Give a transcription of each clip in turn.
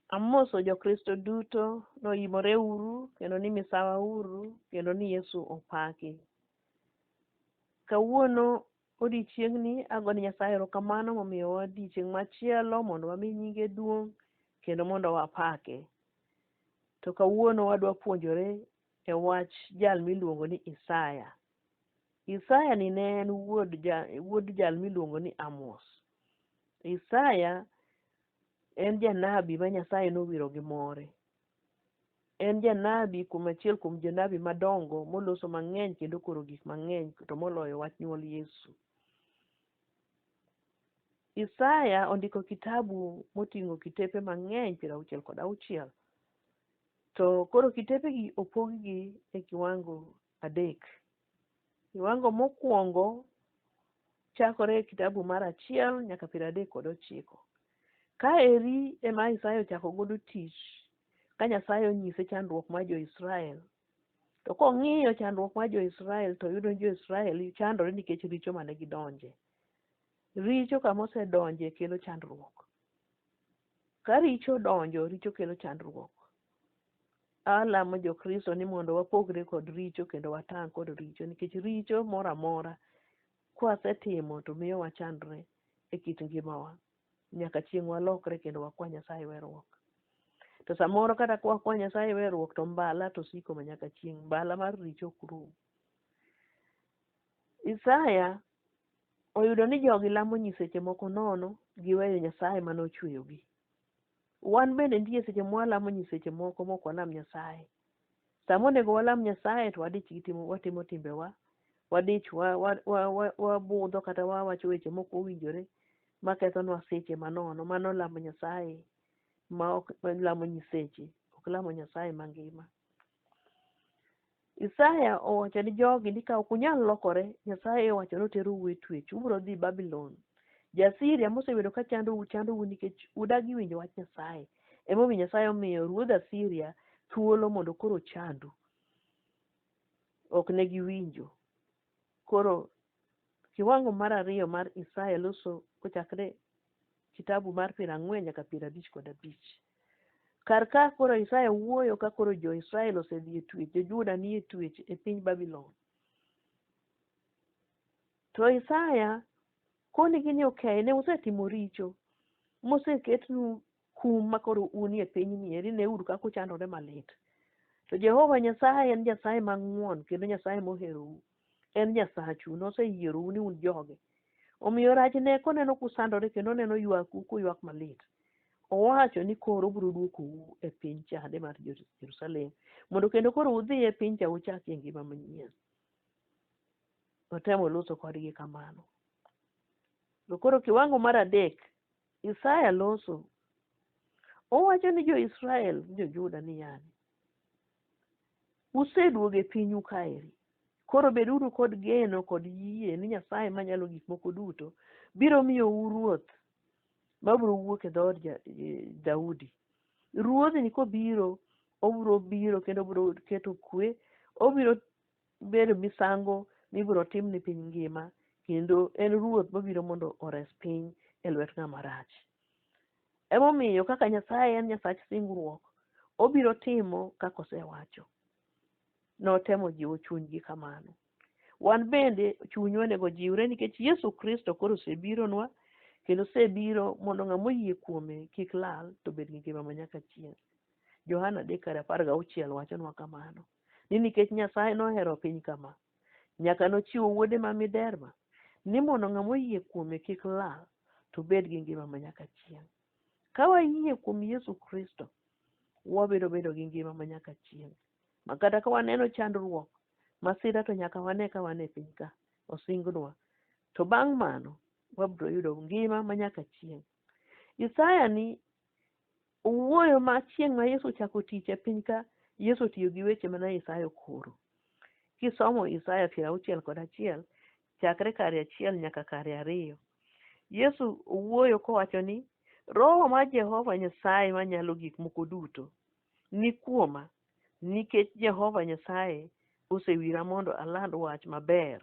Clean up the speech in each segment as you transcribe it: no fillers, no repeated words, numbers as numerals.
Amoso jokristo duto noimore uru kendo ni misawa uru kendo ni Yesu opaki. Kawuono odiochiengni agone Nyasaye erokamano momiyowa odiochieng' machielo mondo wami nyinge duong' kendo mondo wapake. To kawuono wadwa puonjore e wach jal miluongo ni Isaya. Isaya ni ne en wuod jal miluongo ni Amos. Isaya en janabi ma Nyasaye nowiro gi more. En janabi kuom achiel kuom janabi madongo moloso mang'eny kendo koro gik mang'eny to moloyo wach nyuol Yesu. Isaya ondiko kitabu moting'o kitepe mang'eny 66. To koro kitepegi opoggi e kiwango 3. Kiwango mokwongo chakore e kitabu mar 1 nyaka 39. Ka eri ema Isaya ochako godo tich ka Nyasaye onyise chandruok mar jo-Israel. To kong'iyo chandruok mar jo-Israel to yudo jo-Israel chandore nikech richo mane gidonje. Richo kamosedonje kelo chandruok. Ka richo donjo, richo kelo chandruok. Alamo jokristo ni mondo wapogre kod richo kendo watang' kod richo nikech richo moro amora kwasetimo to miyo wachandre e kit ngimawa. Nyaka chieng' walokre kendo wakwa Nyasaye weruok. To samoro kata kwa Nyasaye weruok to mbala to siko manyaka chieng'. Mbala mar richo ok rum. Isaya oyudo ni jogi lamo nyiseche moko nono giweyo Nyasaye mane ochweyogi. Wan bende nitie seche mwalamo nyiseche moko mok walam Nyasaye. Samo nego walam Nyasaye to watimo timbewa. Wadich wabudho kata wawacho weche mok owinjore makethonwa seche manono mano lamo Nyasaye ma ok lamo nyiseche, ok lamo Nyasaye mangima. Isaya owacho ni jogi ni ka ok unyal lokore, Nyasaye owacho notero u e twech, ubiro dhi Babylon. Jasiria mosebedo ka chandou nikech udagi winjo wach Nyasaye. Emomiyo Nyasaye omiyo ruodh Asiria thuolo mondo koro chandu. Ok ne giwinjo. Koro kiwango mar 2 mar Isaya loso kochakre kitabu mar 40 nyaka 55. Kar ka koro Isaya wuoyo ka koro jo-Israel osedhi e twech, jo-Juda ni e twech e piny Babylon. To Isaya konigi ni okay, ne usetimo richo, moseketnu kum makoro uni e piny mieri, ne uru kako chandore malit. To Jehova Nyasaye en Nyasaye mang'won kendo Nyasaye moherou. En Nyasachu, noseyierou ni un joge. Omiyo rachne koneno kusandore kendo neno ywaku kuywak malit. Owacho ni koro biro duokou e piny chande mar Jerusalem, mondo kendo koro udhi e piny cha uchakie ngima manyien. Otemo loso kodgi kamano. To koro kiwango mar 3 Isaya loso. Owacho ni jo-Israel, jo-Juda ni yani. Useduoge pinyu kaeri. Koro beduru kod geno kod yie ni Nyasaye manyalo gik moko duto biro miyo u ruoth mabiro wuok e dhood Daudi. Ruodhi ni kobiro, obiro biro kendo biro keto kwe, obiro bedo misango mibiro tim ni piny ngima, kendo en ruoth mabiro mondo ores piny e lwet ng'ama rach. Emomiyo kaka Nyasaye en Nyasach singruok, obiro timo kaka osewacho. Notemo jiwo chunygi kamano. Wan bende chunywa onego jiwre nikech Yesu Kristo koro osebironwa kendo osebiro mondo ng'ama oyie kuome kik lal to bed gi ngima manyaka chieng'. Johana 3:16 wachonwa kamano. Ni nikech Nyasaye nohero piny kama, nyaka nochiwo wuode ma miderma, ni mondo ng'ama oyie kuome kik lal to bed gi ngima manyaka chieng'. Ka wayie kuom Yesu Kristo, wabedo gi ngima manyaka chieng'. Makata ka waneno chandruok, masira to nyaka wane ka wane piny ka, osingnwa. To bang' mano, wabiro yudo ngima manyaka chieng'. Isaya ni owuoyo ma chieng' ma Yesu chako tich e piny ka, Yesu otiyo gi weche mana Isaya okoro. Kisomo Isaya 61 chakre kare 1 nyaka kare 2, Yesu owuoyo kowacho ni Roho mar Jehova Nyasaye manyalo gik moko duto ni kuoma, nikech Jehova Nyasaye osewira mondo aland wach maber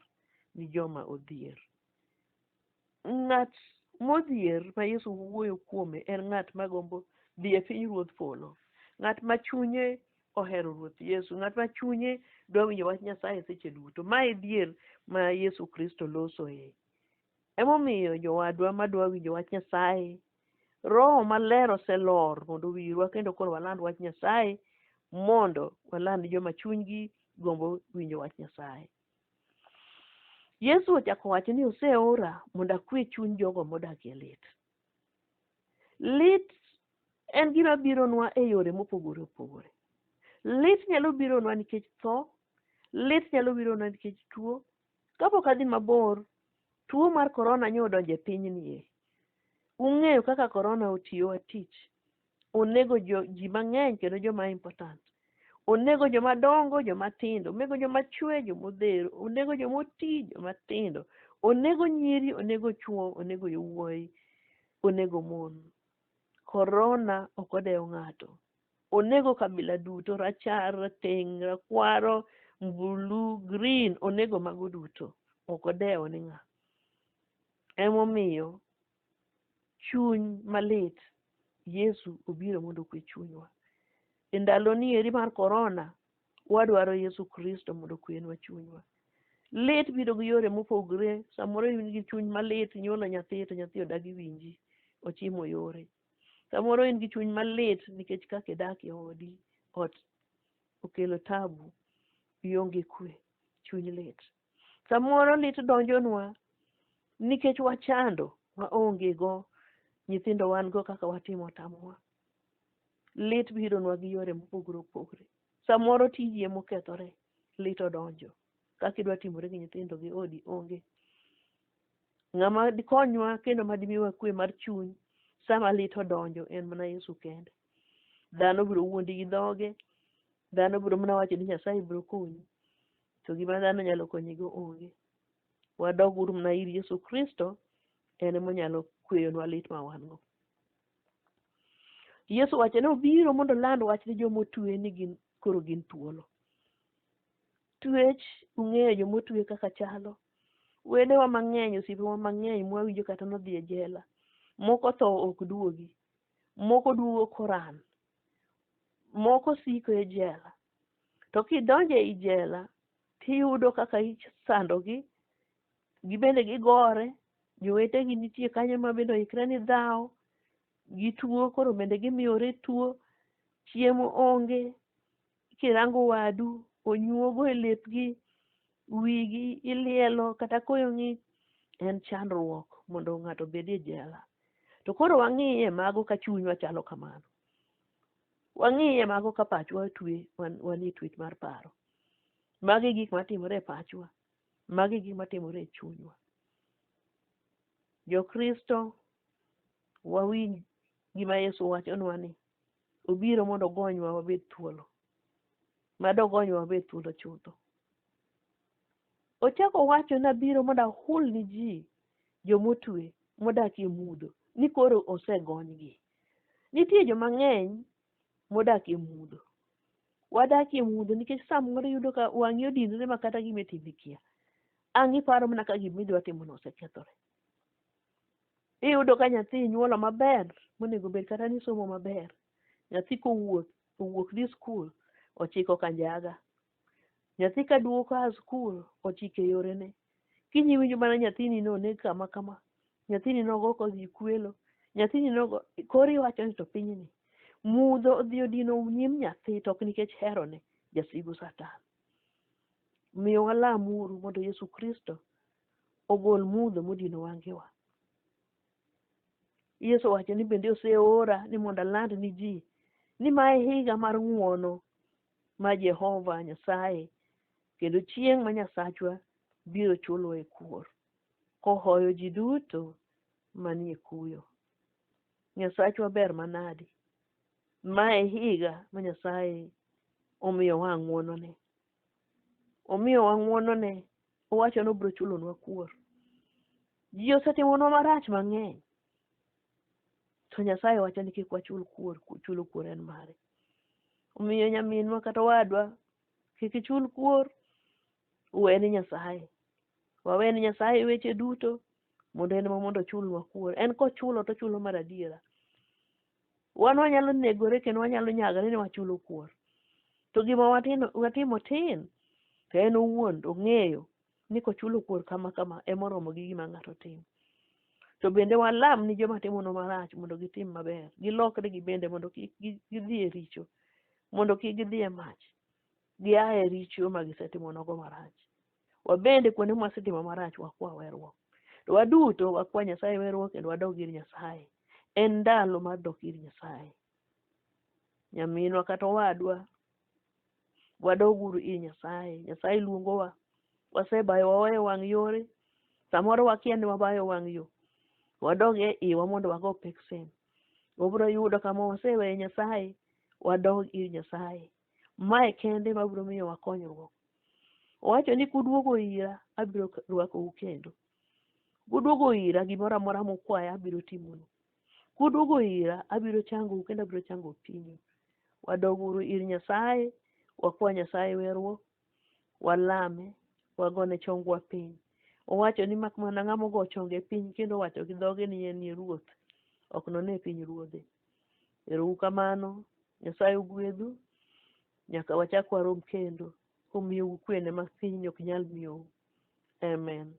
ni joma odhier. Ng'at modhier ma Yesu wuoyo kuome en ng'at magombo dhi e piny ruoth polo. Ng'at ma chunye ohero ruoth Yesu, ng'at ma chunye dwa winjo wach Nyasaye seche duto. Mae dhier ma Yesu Kristo losoe. Emomiyo jowadwa madwa winjo wach Nyasaye, Roho Maler oselor mondo wirwa kendo koro waland wach Nyasaye, mondo waland joma chunygi gombo winjo wach Nyasaye. Yesu ochako wacho ni oseora mondo akwe chuny jogo modak e lit. Lit en gima bironwa e yore mopogore opogore. Lit nyalo bironwa nikech tho, lit nyalo bironwa nikech tuo. Kapok adhi mabor, tuo mar korona nyo odonjo e piny nie. Ung'eyo kaka korona otiyowa tich. Onego ji mang'eny kendo joma important. Onego joma dongo, joma tindo, onego joma chwe, joma odhero, onego joma oti, joma tindo, onego nyiri, onego chuo, onego yawuoyi, onego mon. Korona ok odewo ng'ato. Onego kabila duto, rachar, rateng', rakwaro, mbulu, green, onego mago duto. Ok odewo ni ng'a. Emomiyo chuny malit Yesu obiro mondo okwe chunywa. E ndalo ni eri mar korona, wadwaro Yesu Kristo mondo okwenwa chunywa. Lit biro gi yore mopogore. Samoro in gi chuny malit, nyuolo nyathi to nyathi odagi winji, ochimo yore. Samoro in gi chuny malit nikech kaka idak e odi, ot okelo tabu, ionge kwe, chuny lit. Samoro lit donjonwa nikech wachando, waonge go, nyithindo wan go kaka watimo tamowa. Lit bironwa gi yore mopogore opogore. Samoro tijie mokethore, lit odonjo. Kaka idwa timore gi nyithindo gi odi onge. Ng'ama dikonywa kendo madimiwa kwe mar chuny sama lit odonjo en mana Yesu kende. Dhano biro wuondi gi dhoge, dhano biro mana wacho ni Nyasaye biro konyi, to gima dhano nyalo konyigo onge. Wadog uru mana ir Yesu Kristo, en ema nyalo kweyonwa lit ma wan go. Yesu wacho ni obiro mondo land wach ne joma otwe ni gin thuolo. Twech, ung'eyo joma otwe kaka chalo. Wedewa mang'eny, osiepewa mang'eny mwawinjo kata nodhi e jela. Moko tho ok duogi. Moko duogo koran. Moko siko e jela. To kidonjo e jela, tiyudo kaka isandogi, gibende gigore, jowetegi nitie kanyo ma bende oikre ni dhaw, gituo koro bende gimiyore tuo, chiemo onge, kirango wadu, onyuogo e lepgi, wigi ilielo kata koyo ng'ich, en chandruok mondo ng'ato bed e jela. To koro wang'iye mago ka chunywa chalo kamano. Wang'iye mago ka pachwa twe, wanie twech mar paro. Magi gik matimore e pachwa, magi gik matimore e chunywa. Jo-Kristo, wawinj gima Yesu wachonwa ni obiro mondo ogonywa wabed thuolo. Madogonywa wabed thuolo chutho. Ochako wacho ni abiro mondo ahul ni ji jomotwe modak e mudho, ni koro osegonygi. Nitie joma ng'eny modak e mudho. Wadak e mudho nikech samoro yudo ka wang'i odinore ma kata gima itimo ikia. Ang' iparo mana ka gima idwa timo no osekethore. Iyudo ka nyathi nyuolo maber, monego bed kata ni somo maber. Nyathi kowuok dhi skul, ochiko kanjaga. Nyathi ka duogo ka skul, ochike yorene. Kinyi winjo mana nyathini no neg kama kama. Nyathini nogo kodhi kwelo. Nyathini nogo, kori wacho ni to pinyni. Mudho odhi odino nyim nyathi tok nikech herone, jasigu Satan. Miyo walamuru mondo Yesu Kristo ogol mudho modino wangewa. Yesu wacho ni bende oseora ni mondo aland ni ji ni mae higa mar ng'uono ma Jehova Nyasaye, kendo chieng' ma Nyasachwa biro chulo e kuor, kohoyo ji duto manie kuyo. Nyasachwa ber manadi. Mae higa ma Nyasaye omiyo wa ng'uonone. Omiyo wa ng'uonone, owacho ni obiro chulonwa kuor. Ji osetimonwa marach mang'eny. To Nyasaye wacho ni kik wachul kuor, chulo kuor en mare. Omiyo nyaminwa kata wadwa, kik ichul kuor, uweni Nyasaye. Waweni Nyasaye weche duto, mondo en mondo chulnwa kuor. En kochulo to chulo mar adiera. wan wanyalo negore kendo wanyalo nyagore ni wachulo kuor. To gima watimo tin, to en owuon ong'eyo ni kochulo kuor kama kama emoromo gi gima ng'ato timo. To bende walam ni joma timo no marach mondo gitim maber, gilokre gibende mondo kik gidhi e richo, mondo kik gidhi e mach, gia e richo ma gisetimo nogo marach. Wabende kuonde mwasetimo marach wakwa werruok. To waduto wakwa Nyasaye werruok kendo wadog ir Nyasaye. En ndalo mar dok ir Nyasaye. Nyaminwa kata wadwa, wadoguru ir Nyasaye. Nyasaye luongowa. Wasebayo waweyo wang' yore. Samoro wakia ni wabayo wang' yo. Wadog e iwa mondo wago peksen. Wabiro yudo kama waseweyo Nyasaye, wadog ir Nyasaye. Mae kende mabiro miyo wakonyruok. Owacho ni kuduogo ira, abiro rwakou kendo. Kuduogo ira, gimoro amora mukwaya abiro timonu. Kuduogo ira, abiro changou kendo abiro chango pinyu. Wadoguru ir Nyasaye, wakwa Nyasaye werruok, walame, wagone chongwa piny. Owacho ni mak mana ng'ama ogo chonge piny kendo wacho gi dhoge ni en ye ruoth, ok none piny ruodhe. Ero kamano, Nyasaye ogwedhu, nyaka wachak warom kendo, kumiyo kwe ne ma piny ok nyal miyou. Amen.